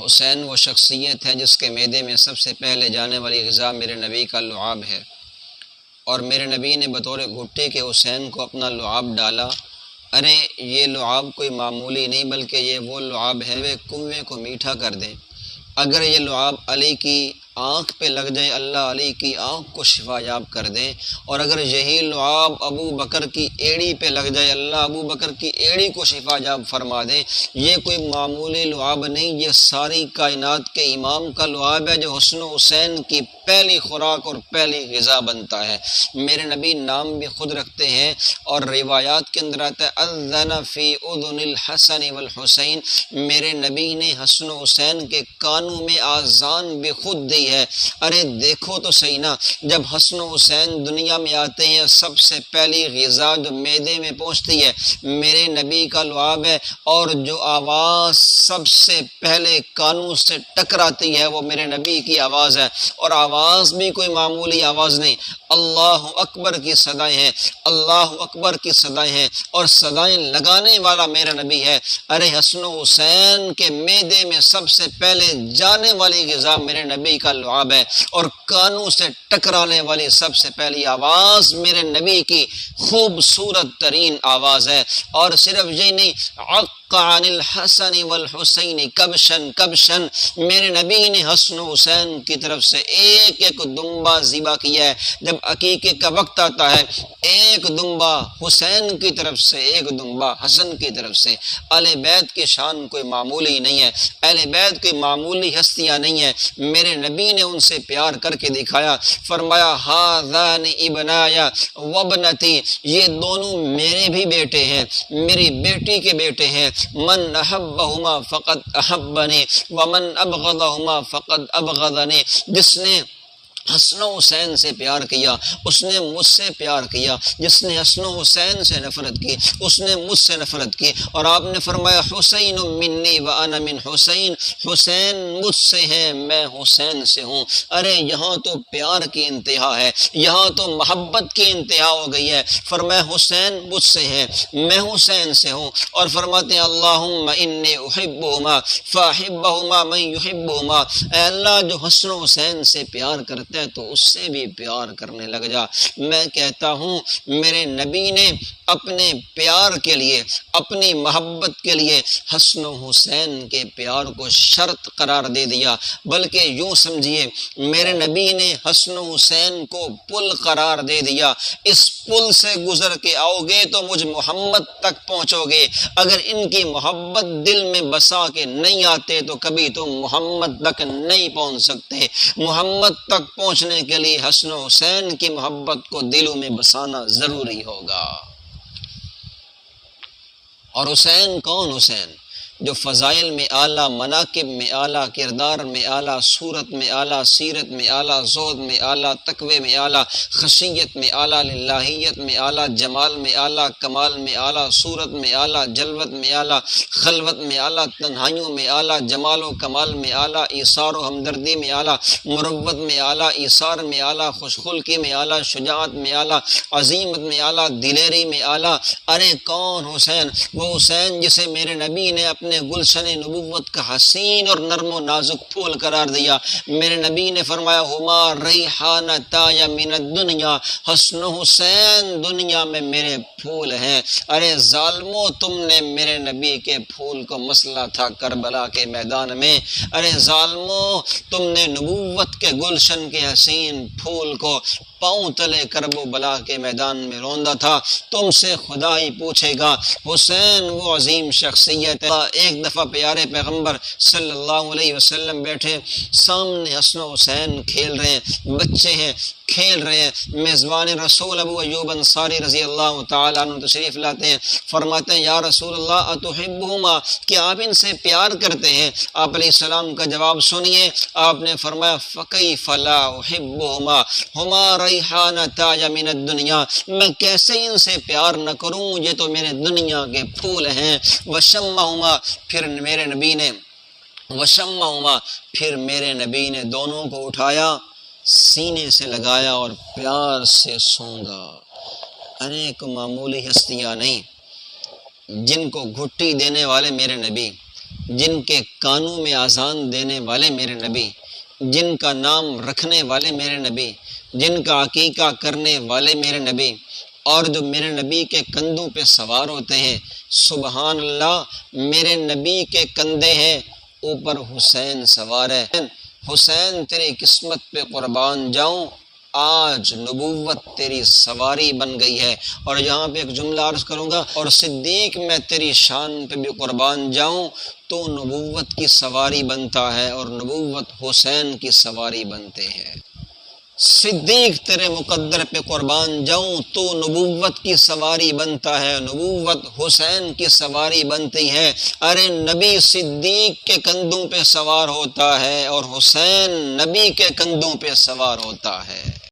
حسین وہ شخصیت ہے جس کے معدے میں سب سے پہلے جانے والی غذا میرے نبی کا لعاب ہے، اور میرے نبی نے بطور گھٹی کے حسین کو اپنا لعاب ڈالا۔ ارے یہ لعاب کوئی معمولی نہیں بلکہ یہ وہ لعاب ہے وہ کنویں کو میٹھا کر دیں۔ اگر یہ لعاب علی کی آنکھ پہ لگ جائے اللہ علی کی آنکھ کو شفا یاب کر دیں، اور اگر یہی لعاب ابو بکر کی ایڑی پہ لگ جائے اللہ ابو بکر کی ایڑی کو شفا یاب فرما دیں۔ یہ کوئی معمولی لعاب نہیں، یہ ساری کائنات کے امام کا لعاب ہے جو حسن و حسین کی پہلی خوراک اور پہلی غذا بنتا ہے۔ میرے نبی نام بھی خود رکھتے ہیں، اور روایات کے اندر آتا ہے اذن فی اذن الحسن والحسین، میرے نبی نے حسن و حسین کے کانوں میں آذان بھی خود دی ہے۔ ارے دیکھو تو صحیح نا، جب حسن و حسین دنیا میں آتے ہیں سب سے پہلی غذا جو معدے میں پہنچتی ہے میرے نبی کا لعاب ہے، اور جو آواز سب سے پہلے کانوں سے ٹکراتی ہے وہ میرے نبی کی آواز ہے، اور آواز بھی کوئی معمولی آواز نہیں، اللہ اکبر کی صدائیں ہیں، اللہ اکبر کی صدائیں ہیں، اور صدائیں لگانے والا میرا نبی ہے۔ ارے حسن و حسین کے معدے میں سب سے پہلے جانے والی غذا میرے نبی کا لعاب ہے، اور کانوں سے ٹکرانے والی سب سے پہلی آواز میرے نبی کی خوبصورت ترین آواز ہے۔ اور صرف یہی نہیں، عق عن الحسن والحسین کبشن کبشن، میرے نبی نے حسن و حسین کی طرف سے ایک ایک دمبا ذبح کیا ہے۔ جب عقیقے کا وقت آتا ہے ایک دمبا حسین کی طرف سے ایک دمبا حسن کی طرف سے۔ اہل بیت کی شان کوئی معمولی نہیں ہے، اہل بیت کوئی معمولی ہستیاں نہیں ہیں، میرے نبی نے ان سے پیار کر کے دکھایا، فرمایا ھذان ابنایا وابنتی، یہ دونوں میرے بھی بیٹے ہیں، میری بیٹی کے بیٹے ہیں، من احبہما فقد احبنی ومن ابغضہما فقد ابغضنی، جس نے حسن و حسین سے پیار کیا اس نے مجھ سے پیار کیا، جس نے حسن و حسین سے نفرت کی اس نے مجھ سے نفرت کی۔ اور آپ نے فرمایا حسین منی وانا من حسین، حسین مجھ سے ہے میں حسین سے ہوں۔ ارے یہاں تو پیار کی انتہا ہے، یہاں تو محبت کی انتہا ہو گئی ہے۔ فرمایا حسین مجھ سے ہے میں حسین سے ہوں، اور فرماتے ہیں اللہم انی احبہما فاحبہما من یحبہما، اے اللہ جو حسن و حسین سے پیار کرتا ہے تو اس سے بھی پیار کرنے لگ جا۔ میں کہتا ہوں میرے نبی نے اپنے پیار کے لیے اپنی محبت کے لیے حسن و حسین کے پیار کو شرط قرار دے دیا، بلکہ یوں سمجھیے میرے نبی نے حسن و حسین کو پل قرار دے دیا، اس پل سے گزر کے آؤ گے تو مجھ محمد تک پہنچو گے، اگر ان کی محبت دل میں بسا کے نہیں آتے تو کبھی تم محمد تک نہیں پہنچ سکتے۔ محمد تک پہنچنے کے لیے حسن و حسین کی محبت کو دلوں میں بسانا ضروری ہوگا۔ اور حسین کون؟ حسین جو فضائل میں اعلیٰ، مناقب میں اعلیٰ، کردار میں اعلیٰ، صورت میں اعلیٰ، سیرت میں اعلیٰ، زہد میں اعلیٰ، تقوی میں اعلیٰ، خشیت میں اعلیٰ، للہیت میں اعلیٰ، جمال میں اعلیٰ، کمال میں اعلیٰ، صورت میں اعلیٰ، جلوت میں اعلیٰ، خلوت میں اعلیٰ، تنہائیوں میں اعلیٰ، جمال و کمال میں اعلیٰ، ایثار و ہمدردی میں اعلیٰ، مروت میں اعلیٰ، ایثار میں اعلیٰ، خوش خلقی میں اعلیٰ، شجاعت میں اعلیٰ، عظیمت میں اعلیٰ، دلیری میں اعلیٰ۔ ارے کون حسین؟ وہ حسین جسے میرے نبی نے اپنے گلشن نبوت کا حسین اور نرم و نازک پھول قرار دیا۔ میرے نبی نے فرمایا ہما ریحانتایا من الدنیا، حسن و حسین دنیا میں میرے پھول ہیں۔ ارے ظالمو تم نے میرے نبی کے پھول کو مسلا تھا کربلا کے میدان میں، ارے ظالمو تم نے نبوت کے گلشن کے حسین پھول کو پاؤں تلے کرب و بلا کے میدان میں روندا تھا۔ تم سے خدا ہی پوچھے گا۔ حسین وہ عظیم شخصیت ہے۔ ایک دفعہ پیارے پیغمبر صلی اللہ علیہ وسلم بیٹھے، سامنے حسن و حسین کھیل رہے ہیں، بچے ہیں کھیل رہے ہیں۔ میزبان رسول ابو ایوب انصاری رضی اللہ تعالیٰ عنہ تشریف لاتے ہیں، فرماتے ہیں یا رسول اللہ اتحبہما، کیا آپ ان سے پیار کرتے ہیں؟ آپ علیہ السلام کا جواب سنیے، آپ نے فرمایا فکیف لا احبہما ہما ریحانتایا من الدنیا، میں کیسے ان سے پیار نہ کروں، یہ تو میرے دنیا کے پھول ہیں۔ وشمہما، پھر میرے نبی نے وشمہما پھر میرے نبی نے دونوں کو اٹھایا، سینے سے لگایا اور پیار سے سونگا۔ ارے کو معمولی ہستیاں نہیں، جن کو گھٹی دینے والے میرے نبی، جن کے کانوں میں اذان دینے والے میرے نبی، جن کا نام رکھنے والے میرے نبی، جن کا عقیقہ کرنے والے میرے نبی، اور جو میرے نبی کے کندھوں پہ سوار ہوتے ہیں۔ سبحان اللہ، میرے نبی کے کندھے ہیں، اوپر حسین سوار ہے۔ حسین تیری قسمت پہ قربان جاؤں، آج نبوت تیری سواری بن گئی ہے۔ اور یہاں پہ ایک جملہ عرض کروں گا، اور صدیق میں تیری شان پہ بھی قربان جاؤں، تو نبوت کی سواری بنتا ہے اور نبوت حسین کی سواری بنتے ہیں۔ صدیق تیرے مقدر پہ قربان جاؤں، تو نبوت کی سواری بنتا ہے، نبوت حسین کی سواری بنتی ہے۔ ارے نبی صدیق کے کندھوں پہ سوار ہوتا ہے اور حسین نبی کے کندھوں پہ سوار ہوتا ہے۔